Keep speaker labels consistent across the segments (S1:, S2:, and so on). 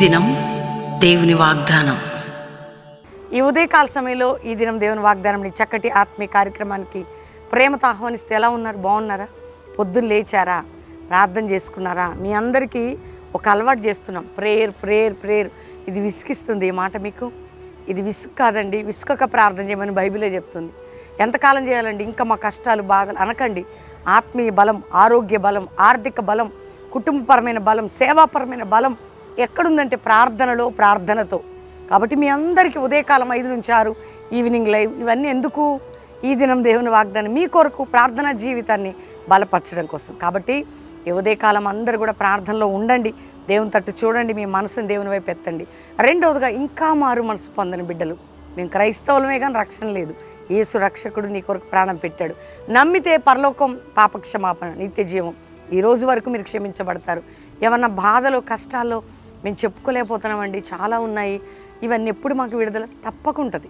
S1: దినం దేవుని వాగ్దానం.
S2: ఈ ఉదయకాల సమయంలో ఈ దినం దేవుని వాగ్దానం చక్కటి ఆత్మీయ కార్యక్రమానికి ప్రేమతో ఆహ్వానిస్తే ఎలా ఉన్నారు? బాగున్నారా? పొద్దున్న లేచారా? ప్రార్థన చేసుకున్నారా? మీ అందరికీ ఒక అలవాటు చేస్తున్నాం, ప్రేయర్ ప్రేయర్ ప్రేయర్. ఇది విసిగిస్తుంది ఈ మాట మీకు? ఇది విసుగు కాదండి, విసుకక ప్రార్థన చేయమని బైబిలే చెప్తుంది. ఎంతకాలం చేయాలండి? ఇంకా మా కష్టాలు బాధలు అనకండి. ఆత్మీయ బలం, ఆరోగ్య బలం, ఆర్థిక బలం, కుటుంబపరమైన బలం, సేవాపరమైన బలం ఎక్కడుందంటే ప్రార్థనలో, ప్రార్థనతో. కాబట్టి మీ అందరికీ ఉదయకాలం 5 నుంచి 6 ఈవినింగ్ లైవ్ ఇవన్నీ ఎందుకు? ఈ దినం దేవుని వాగ్దానం మీ కొరకు ప్రార్థనా జీవితాన్ని బలపరచడం కోసం. కాబట్టి ఈ ఉదయకాలం అందరూ కూడా ప్రార్థనలో ఉండండి, దేవుని తట్టు చూడండి, మీ మనసుని దేవుని వైపు ఎత్తండి. రెండవదిగా, ఇంకా మారు మనసు పొందని బిడ్డలు, మేము క్రైస్తవులమే కానీ రక్షణ లేదు. యేసు రక్షకుడు నీ కొరకు ప్రాణం పెట్టాడు. నమ్మితే పరలోకం, పాపక్షమాపణ, నిత్య జీవం. ఈ రోజు వరకు మీరు క్షమించబడతారు. ఏమన్నా బాధలు, కష్టాల్లో మేము చెప్పుకోలేకపోతున్నామండి, చాలా ఉన్నాయి, ఇవన్నీ ఎప్పుడు మాకు విడుదల తప్పకుంటుంది.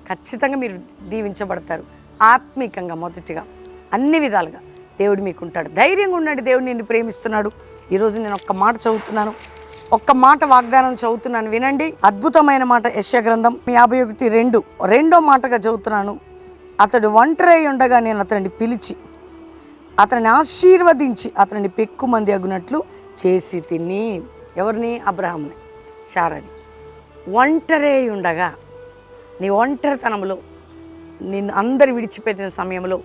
S2: ఖచ్చితంగా మీరు దీవించబడతారు ఆత్మీకంగా. మొదటిగా అన్ని విధాలుగా దేవుడు మీకుంటాడు. ధైర్యంగా ఉండండి, దేవుడు నిన్ను ప్రేమిస్తున్నాడు. ఈరోజు నేను ఒక్క మాట చదువుతున్నాను, ఒక్క మాట వాగ్దానం చదువుతున్నాను, వినండి. అద్భుతమైన మాట. యెషయా గ్రంథం 51:2 రెండో మాటగా చదువుతున్నాను. అతడు ఒంటరి ఉండగా నేను అతన్ని పిలిచి అతన్ని ఆశీర్వదించి అతన్ని పెక్కుమంది అగునట్లు చేసి తిని. ఎవరిని? అబ్రహాముని, శారాని. ఒంటరే ఉండగా, నీ ఒంటరితనంలో, నిన్ను అందరు విడిచిపెట్టిన సమయంలో,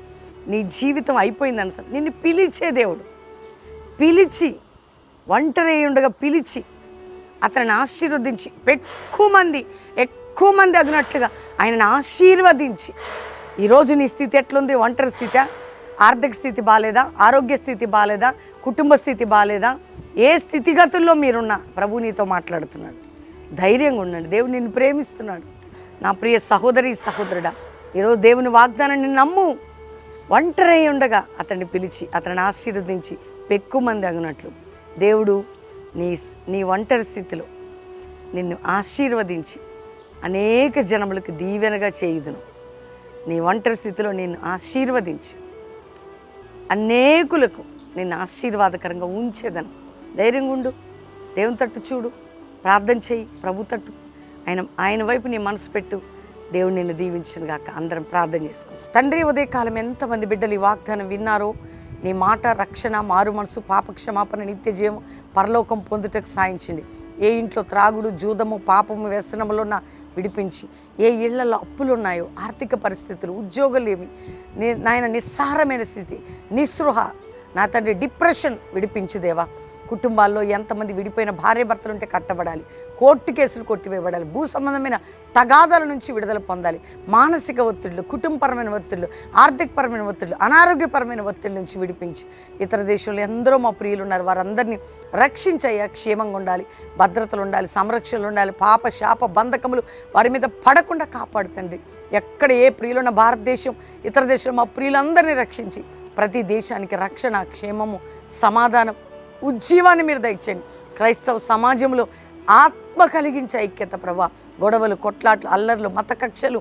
S2: నీ జీవితం అయిపోయిందని నిన్ను పిలిచే దేవుడు, పిలిచి ఒంటరి ఉండగా పిలిచి అతన్ని ఆశీర్వదించి ఎక్కువ మంది అదినట్లుగా ఆయనను ఆశీర్వదించి. ఈరోజు నీ స్థితి ఎట్లుంది? ఒంటరి స్థితి, ఆర్థిక స్థితి బాగాలేదా, ఆరోగ్య స్థితి బాగాలేదా, కుటుంబ స్థితి బాగాలేదా? ఏ స్థితిగతుల్లో మీరున్నా ప్రభు నీతో మాట్లాడుతున్నాడు. ధైర్యంగా ఉండండి, దేవుడు నిన్ను ప్రేమిస్తున్నాడు. నా ప్రియ సహోదరి, సహోదరుడా, ఈరోజు దేవుని వాగ్దానాన్ని నమ్ము. ఒంటరి ఉండగా అతన్ని పిలిచి అతన్ని ఆశీర్వదించి ఎక్కువ మంది అగినట్లు దేవుడు నీ ఒంటరి స్థితిలో నిన్ను ఆశీర్వదించి అనేక జనములకు దీవెనగా చేయుదును. నీ ఒంటరి స్థితిలో నిన్ను ఆశీర్వదించి అనేకులకు నిన్ను ఆశీర్వాదకరంగా ఉంచేదను. ధైర్యంగా ఉండు, దేవుని తట్టు చూడు, ప్రార్థన చేయి, ప్రభు తట్టు ఆయన వైపు నీ మనసు పెట్టు. దేవుడు నిన్ను దీవించును గాక. అందరం ప్రార్థన చేసుకుంటాం. తండ్రి, ఉదయకాలం ఎంతమంది బిడ్డలు ఈ వాగ్దానం విన్నారో, నీ మాట, రక్షణ, మారు మనసు, పాపక్షమాపణ, నిత్య జీవం, పరలోకం పొందుటకు సాయించింది. ఏ ఇంట్లో త్రాగుడు, జూదము, పాపము, వ్యసనములో విడిపించి, ఏ ఇళ్లలో అప్పులు ఉన్నాయో, ఆర్థిక పరిస్థితులు, ఉద్యోగాలేమి, నాయన నిస్సారమైన స్థితి, నిస్పృహ, నా తండ్రి డిప్రెషన్ విడిపించు దేవా. కుటుంబాల్లో ఎంతమంది విడిపోయిన భార్యాభర్తలు ఉంటే కట్టబడాలి, కోర్టు కేసులు కొట్టివేయబడాలి, భూ సంబంధమైన తగాదాల నుంచి విడుదల పొందాలి, మానసిక ఒత్తిళ్లు, కుటుంబపరమైన ఒత్తిళ్లు, ఆర్థికపరమైన ఒత్తిళ్లు, అనారోగ్యపరమైన ఒత్తిడి నుంచి విడిపించి. ఇతర దేశంలో ఎందరో మా ప్రియులు ఉన్నారు, వారందరినీ రక్షించయ్యా. క్షేమంగా ఉండాలి, భద్రతలు ఉండాలి, సంరక్షణలు ఉండాలి, పాప శాప బంధకములు వారి మీద పడకుండా కాపాడుతండి. ఎక్కడ ఏ ప్రియులు ఉన్న భారతదేశం, ఇతర దేశంలో మా ప్రియులందరినీ రక్షించి ప్రతి దేశానికి రక్షణ, క్షేమము, సమాధానం, ఉజ్జీవాన్ని మీరు దయచేయండి. క్రైస్తవ సమాజంలో ఆత్మ కలిగించే ఐక్యత ప్రభా. గొడవలు, కొట్లాట్లు, అల్లర్లు, మత కక్షలు,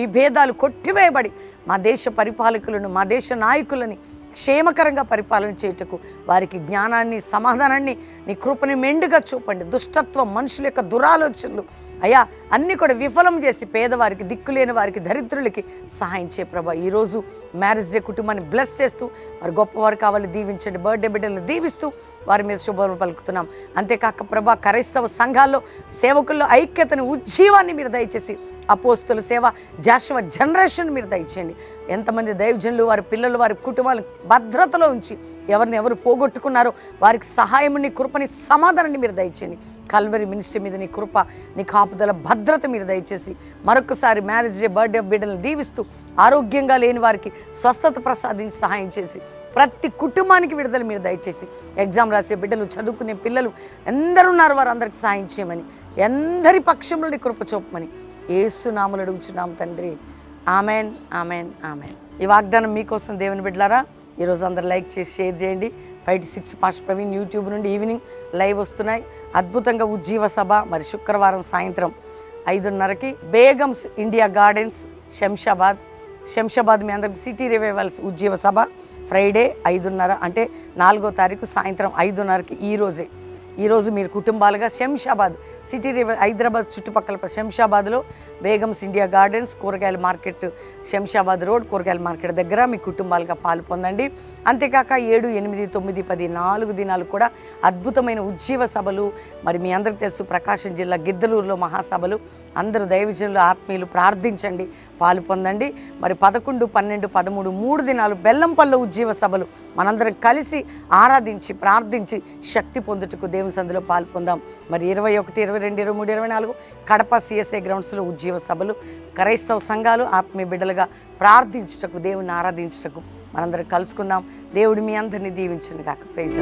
S2: విభేదాలు కొట్టివేయబడి మా దేశ పరిపాలకులను, మా దేశ నాయకులని క్షేమకరంగా పరిపాలన చేయుటకు వారికి జ్ఞానాన్ని, సమాధానాన్ని, నీ కృపని మెండుగా చూపండి. దుష్టత్వం, మనుషుల యొక్క దురాలోచనలు అన్నీ కూడా విఫలం చేసి పేదవారికి, దిక్కులేని వారికి, దరిద్రులకి సహాయం చేయ ప్రభా. ఈరోజు మ్యారేజ్ డే కుటుంబాన్ని బ్లెస్ చేస్తూ వారు గొప్పవారు కావాలి, దీవించండి. బర్త్డే బిడ్డలను దీవిస్తూ వారి మీద శుభాలు పలుకుతున్నాం. అంతేకాక ప్రభా, క్రైస్తవ సంఘాల్లో సేవకుల్లో ఐక్యతను, ఉజ్జీవాన్ని మీరు దయచేసి అపోస్తుల సేవ, జాషువా జనరేషన్ మీరు దయచేయండి. ఎంతమంది దైవజనులు, వారి పిల్లలు, వారి కుటుంబాలు భద్రతలో ఉంచి ఎవరిని ఎవరు పోగొట్టుకున్నారో వారికి సహాయము, నీ కృపని, సమాధానాన్ని మీరు దయచేయండి. కల్వరి మినిస్ట్రీ మీద నీ కృప, నీ కాపుదల, భద్రత మీరు దయచేసి మరొకసారి మ్యారేజ్ డే, బర్త్డే బిడ్డలను దీవిస్తూ ఆరోగ్యంగా లేని వారికి స్వస్థత ప్రసాదించి సహాయం చేసి ప్రతి కుటుంబానికి విడుదల మీరు దయచేసి, ఎగ్జామ్ రాసే బిడ్డలు, చదువుకునే పిల్లలు ఎందరున్నారు వారందరికీ సహాయం చేయమని, ఎందరి పక్షంలో నీ కృప చూపమని యేసు నామములో అడుగుచున్నాం తండ్రి. Amen, amen, amen. ఈ వాగ్దానం మీకోసం దేవుని బిడ్డలారా. ఈరోజు అందరు లైక్ చేసి షేర్ చేయండి. 5 to 6 పాస్టర్ ప్రవీణ్ యూట్యూబ్ నుండి ఈవినింగ్ లైవ్ వస్తున్నాయి. అద్భుతంగా ఉజ్జీవ సభ. మరి శుక్రవారం సాయంత్రం 5:30కి బేగమ్స్ ఇండియా గార్డెన్స్, శంషాబాద్ మీ అందరికి సిటీ రివైవల్స్ ఉజ్జీవ సభ. ఫ్రైడే 5:30 అంటే 4వ తారీఖు సాయంత్రం 5:30కి ఈరోజే ఈరోజు మీరు కుటుంబాలుగా శంషాబాద్ సిటీ హైదరాబాద్ చుట్టుపక్కల శంషాబాద్లో బేగమ్స్ ఇండియా గార్డెన్స్ కూరగాయల మార్కెట్, శంషాబాద్ రోడ్ కూరగాయల మార్కెట్ దగ్గర మీ కుటుంబాలుగా పాలు పొందండి. అంతేకాక 7, 8, 9, 10 4 దినాలు కూడా అద్భుతమైన ఉజ్జీవ సభలు. మరి మీ అందరికీ తెలుసు ప్రకాశం జిల్లా గిద్దలూరులో మహాసభలు. అందరూ దైవజనులు ఆత్మీయులు ప్రార్థించండి, పాలు పొందండి. మరి 11, 12, 13 3 దినాలు బెల్లంపల్లి ఉజ్జీవ సభలు. మనందరం కలిసి ఆరాధించి ప్రార్థించి శక్తి పొందుటకు దేవుని సందులో పాలు పొందాం. మరి 21, 22, 23, 24 కడప CSA గ్రౌండ్స్లో ఉజ్జీవ సభలు. క్రైస్తవ సంఘాలు ఆత్మీయ బిడ్డలుగా ప్రార్థించుటకు, దేవుని ఆరాధించుటకు మనందరం కలుసుకుందాం. దేవుడు మీ అందరినీ దీవించును గాక. ప్రైజ్.